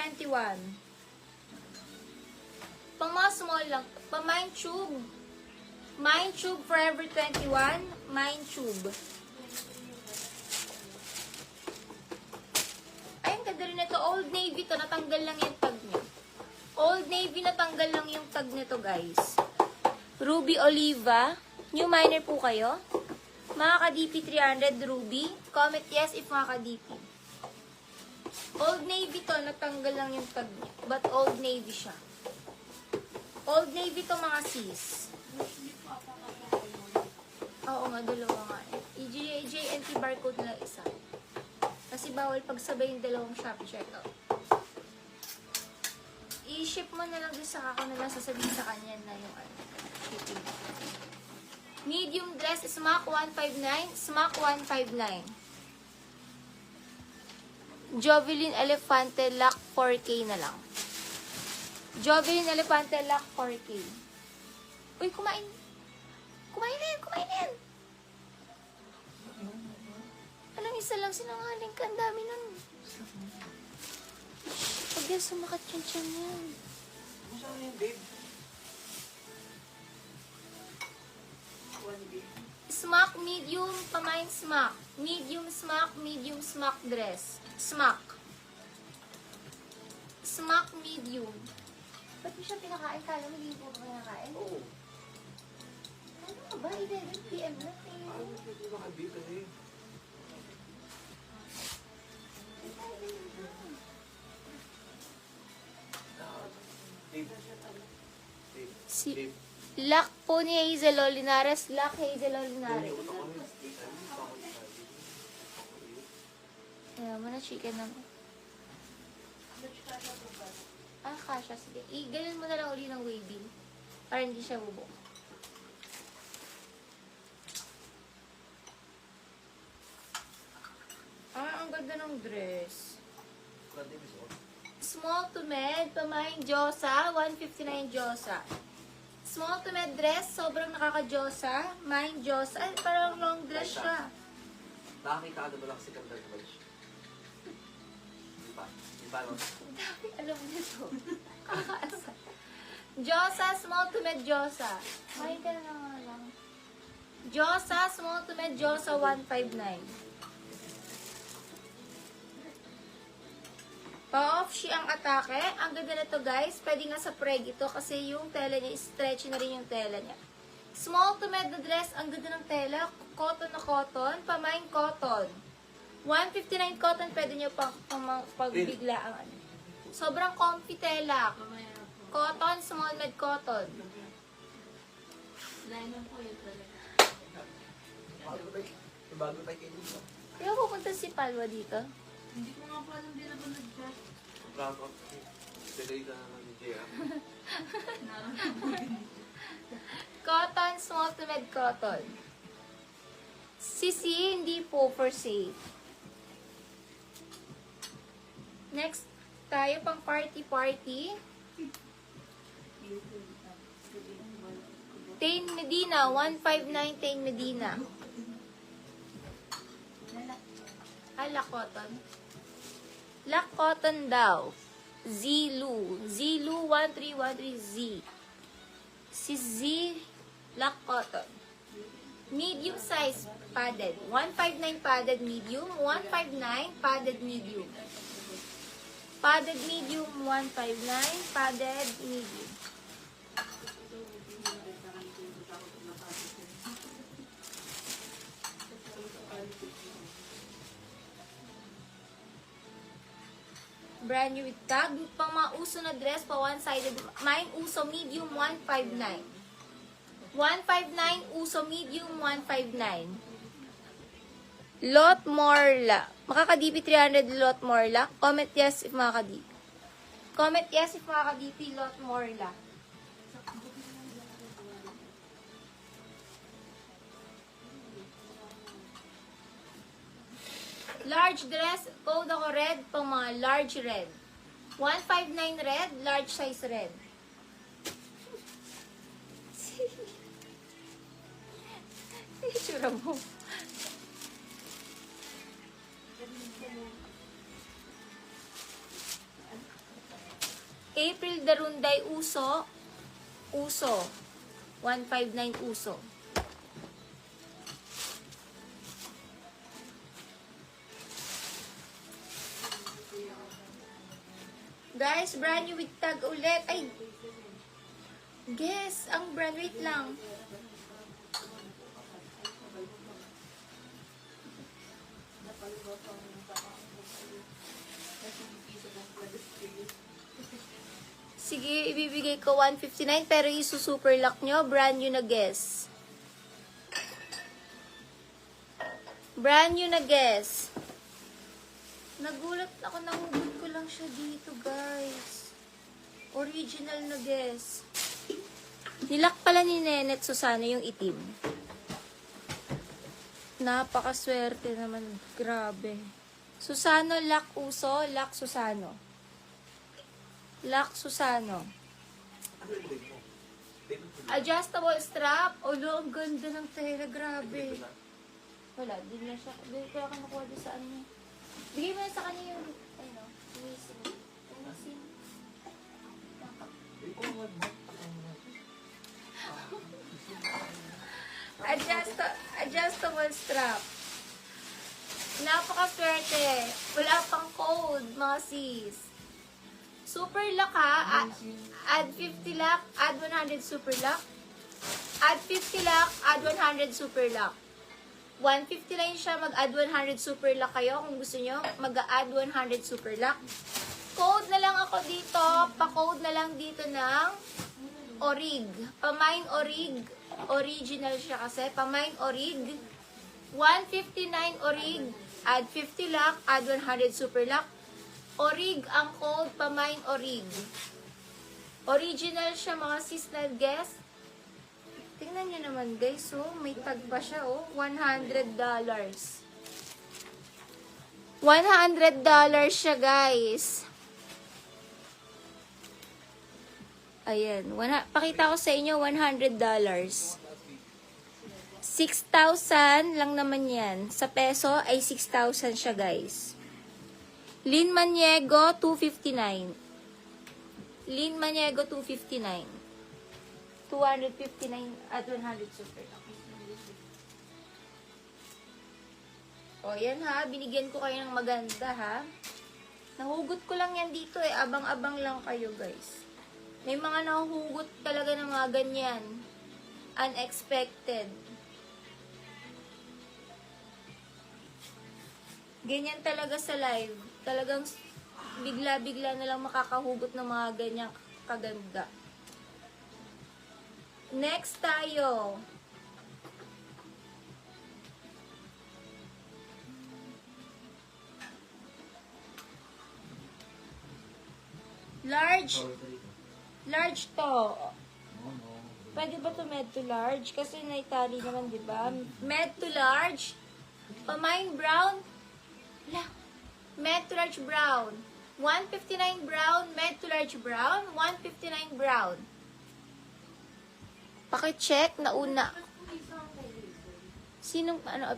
21. Pang mga small lang. Pang Mind Tube. Mind Tube Forever 21. Mind Tube. Ay, ang ganda rin ito. Old Navy to. Natanggal lang yung tag niya. Old Navy, natanggal lang yung tag nito, guys. Ruby Oliva. New miner po kayo. Mga ka-DP 300 Ruby. Comment yes if mga ka-DP. Old Navy to. Natanggal lang yung tag niya. But Old Navy siya. Old Navy to, mga sis. Oo nga, dalawa nga. EJNT barcode na lang isa. Kasi bawal pagsabay yung dalawang shop checkout. I-ship mo na lang din sa ako na lang sasabihin sa kanya na yung shipping. Medium dress, smack 159. Smack 159. Jovelyn Elefante Lock 4K na lang. Jovelyn Elefante Lock 4K. Uy, kumain. Kumain na yan, kumain na yan. Alam, isa lang sinungaling ka. Ang dami nun. Pag yan sumakat yung tiyan yan. Masama yan, babe. Smack medium, pamain smack. Medium smack dress. Smack. Smack medium. Ba't mo siya pinakain? Kala mo hindi po ba pinakain? Oo. Ano ba? 11 PM na Ano mo hindi makabi kasi? Babe. Babe. Si Babe. Lock po ni Hazel Linares. Lock Hazel Linares. Ayan mo na chicken naman. Ah, kasha. Sige. Ganun mo na lang uli ng waving. Para hindi siya bubok. Ah, ang ganda ng dress. Small to med, pamahin Diyosa, 159 Diyosa. Small to med dress, sobrang nakaka-Diyosa. Mahin Diyosa. Ay, parang long dress siya. Nakakita ka na ba lang si Kandal College? Di ba? Di ba lang? Dami alam nito. Kakaasa. Diyosa, small to med Diyosa. Mahin ka na nga lang. Diyosa, small to med Diyosa, 159. Pa-off-shi ang atake. Ang ganda na to, guys. Pwede nga sa preg ito kasi yung tela niya, stretchy na rin yung tela niya. Small to med na dress. Ang ganda ng tela. Cotton na cotton. Pamain cotton. 159 cotton. Pwede nyo pagbigla ang ano. Sobrang comfy tela. Cotton, small med cotton. Bago tayo kayo dito. Kaya pupunta si Palwa dito. Hindi ko nga pa alam din ako nag-chat. Bravo. Delay ka naman ni Jaya. Cotton, small to med cotton. Sisi, hindi po for sale. Next, tayo pang party-party. Tain Medina, 159 Tain Medina. Hala, cotton. Black cotton daw. Zilu. Zilu 1313Z. Si Z, black cotton. Medium size padded. 159 padded medium. 159 padded medium. Padded medium 159. Padded medium. Brand new with tag. Pang mga uso na dress, pa one-sided. Mine uso medium 159. 159 uso medium 159. Lot Morla. Makaka-DP 300 Lot Morla. Comment yes if makaka-DP. Comment yes if makaka-DP Lot Morla. Large dress, code ako red, pang mga large red. 159 red, large size red. Itsura mo. April Darunday Uso. Uso. 159 Uso. Guys, brand new with tag ulit. Ay, guess, ang brand, wait lang. Sige, ibibigay ko 159 pero super lock nyo, brand new na guess. Brand new na guess. Nagulat ako, nahugot ko lang siya dito, guys. Original na guess. Nilak pala ni Nenet Susano yung itim. Napakaswerte naman. Grabe. Susano, lock uso, lock Susano. Lock Susano. Ano yung baby mo? Baby mo. Adjustable strap. Olo, ang ganda ng tela. Grabe. Wala, din na siya. Di kaya ka nakuha doon sa ano. Bigay mo na sa kanya yung, ano, umisin. Umisin. Adjustable strap. Napakaswerte. Wala pang code, mga sis. Super lock ha. Add 50 lock, add 100 super lock. Add 50 lock, add 100 super lock. 150 lang siya, mag-add 100 super lock kayo. Kung gusto nyo, mag-add 100 super lock. Code na lang ako dito. Pa-code na lang dito ng Orig. Pamine Orig. Original siya kasi. Pamine Orig. 159 Orig. Add 50 lock, add 100 super lock. Orig ang code, Pamine Orig. Original siya, mga sis na guess. Tingnan nyo naman guys, oh, may tag pa siya, oh, $100. $100 siya, guys. Ayan, pakita ko sa inyo, $100. 6,000 lang naman yan. Sa peso ay 6,000 siya, guys. Lin Maniego, 259. Lin Maniego, 259. 259 at 100 super lock. O, yan ha. Binigyan ko kayo ng maganda ha. Nahugot ko lang yan dito eh. Abang-abang lang kayo guys. May mga nahuhugot talaga ng mga ganyan. Unexpected. Ganyan talaga sa live. Talagang bigla-bigla na lang makakahugot ng mga ganyang kaganda. Next tayo. Large. Large to. Pwede ba to med to large? Kasi naitali naman, di ba? Med to large. Pamine brown. Med to large brown. 159 brown. Med to large brown. 159 brown. Paki-check na una. Sinong, ano,